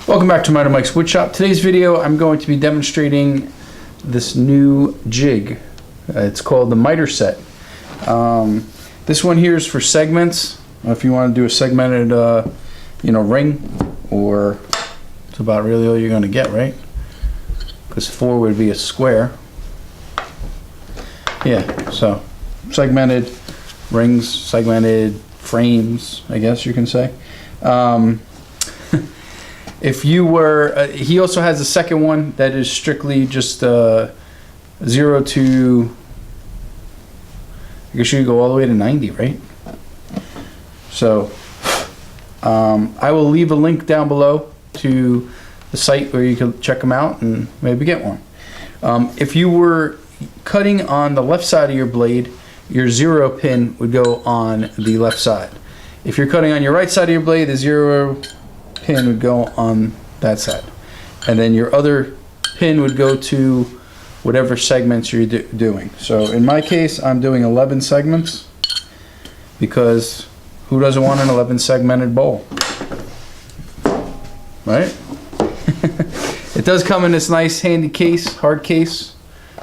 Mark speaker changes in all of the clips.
Speaker 1: Welcome back to Mike's Woodshop. Today's video I'm going to be demonstrating this new jig. It's called the MiterSet. This one here is for segments. If you want to do a segmented ring, or it's about really all you're going to get, right? Because 4 would be a square. Yeah, so segmented rings, segmented frames, I guess you can say. If you were, he also has a second one that is strictly just 0 to, I guess you could go all the way to 90, right? So I will leave a link down below to the site where you can check them out and maybe get one. If you were cutting on the left side of your blade, your 0 pin would go on the left side. If you're cutting on your right side of your blade, the 0 pin would go on that side, and then your other pin would go to whatever segments you're doing. So in my case, I'm doing 11 segments because who doesn't want an 11 segmented bowl, right? It does come in this nice handy case, hard case,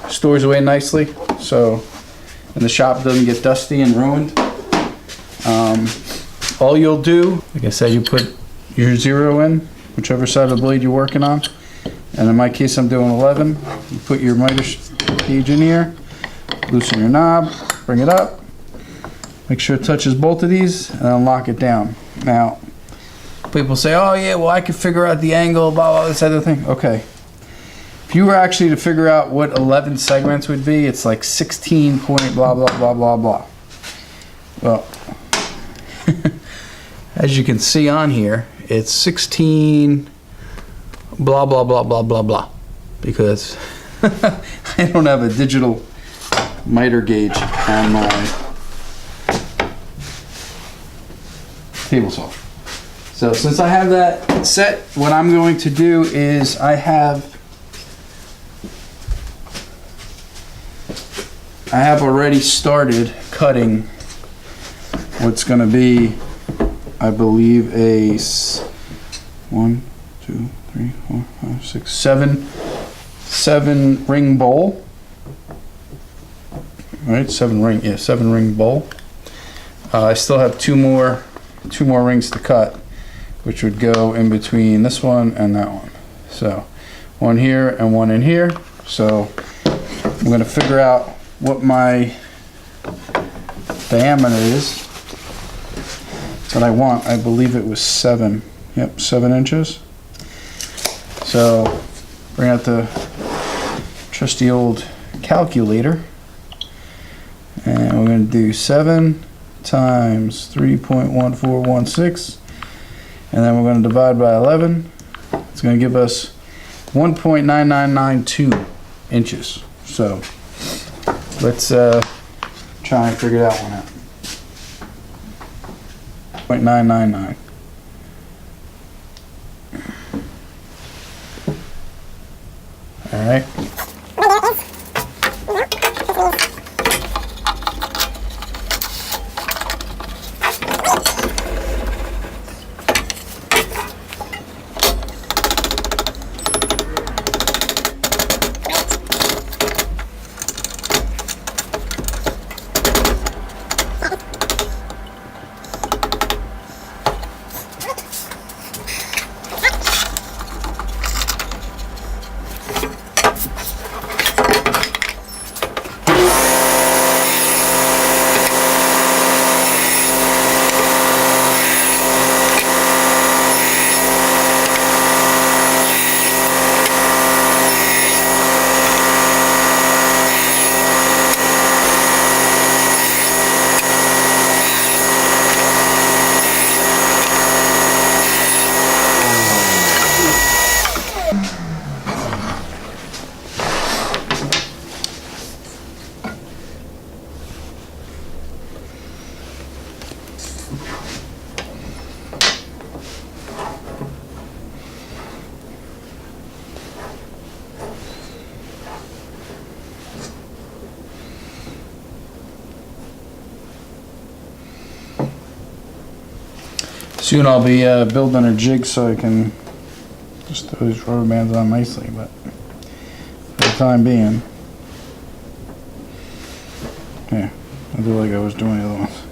Speaker 1: stores away nicely, so and the shop doesn't get dusty and ruined. All you'll do, like I said, you put your 0 in, whichever side of the blade you're working on. And in my case, I'm doing 11. You put your miter gauge in here, loosen your knob, bring it up, make sure it touches both of these, and then lock it down. Now, people say, oh yeah, well I can figure out the angle, blah, blah, this other thing. Okay. If you were actually to figure out what 11 segments would be, it's like 16 point blah, blah, blah, blah, blah. Well, as you can see on here, it's 16 blah blah blah blah blah blah, because I don't have a digital miter gauge on my table saw. So since I have that set, what I'm going to do is I have already started cutting what's going to be, I believe, a 1, 2, 3, 4, 5, 6, 7 ring bowl. All right, 7 ring bowl. I still have two more rings to cut, which would go in between this one and that one. So one here and one in here. So I'm going to figure out what my diameter is that I want. I believe it was 7. Yep, 7 inches. So bring out the trusty old calculator, and we're going to do 7 times 3.1416, and then we're going to divide by 11. It's going to give us 1.9992 inches. So let's try and figure that one out. 0.999. All right. Soon I'll be building a jig so I can Just throw these rubber bands on nicely, but for the time being, yeah, I'll do like I was doing the other ones.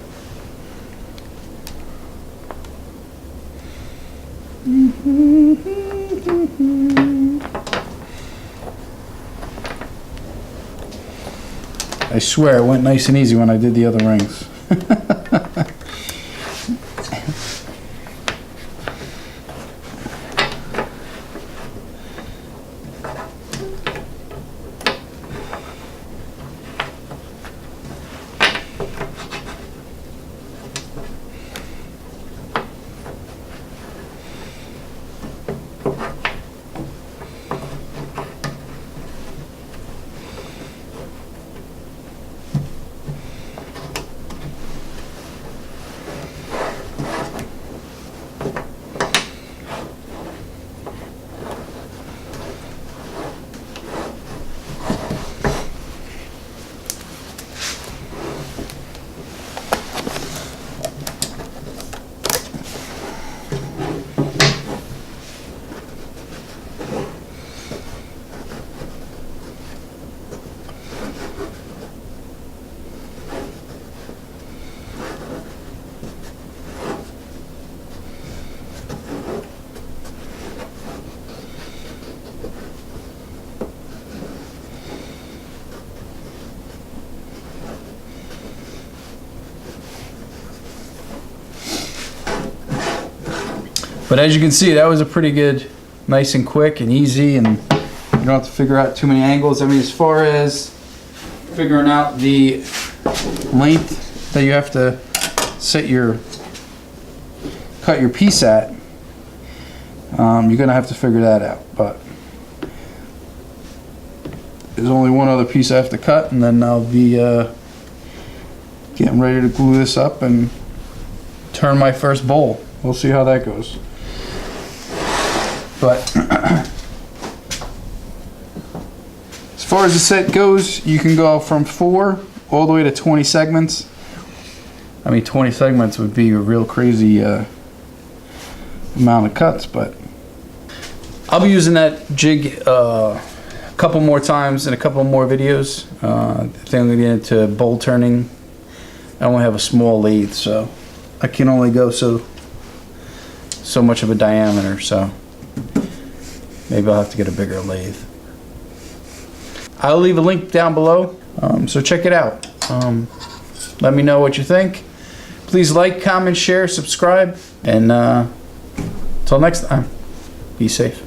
Speaker 1: I swear it went nice and easy when I did the other rings. But as you can see, that was a pretty good, nice and quick and easy, and you don't have to figure out too many angles. I mean, as far as figuring out the length that you have to set your, cut your piece at, you're gonna have to figure that out. But there's only one other piece I have to cut, and then I'll be getting ready to glue this up and turn my first bowl. We'll see how that goes. But as far as the set goes, you can go from 4 all the way to 20 segments. I mean, 20 segments would be a real crazy amount of cuts, but I'll be using that jig a couple more times in a couple more videos. I think I'm gonna get into bowl turning. I only have a small lathe, so I can only go so much of a diameter, so maybe I'll have to get a bigger lathe. I'll leave a link down below, so check it out. Let me know what you think. Please like, comment, share, subscribe, and until next time, be safe.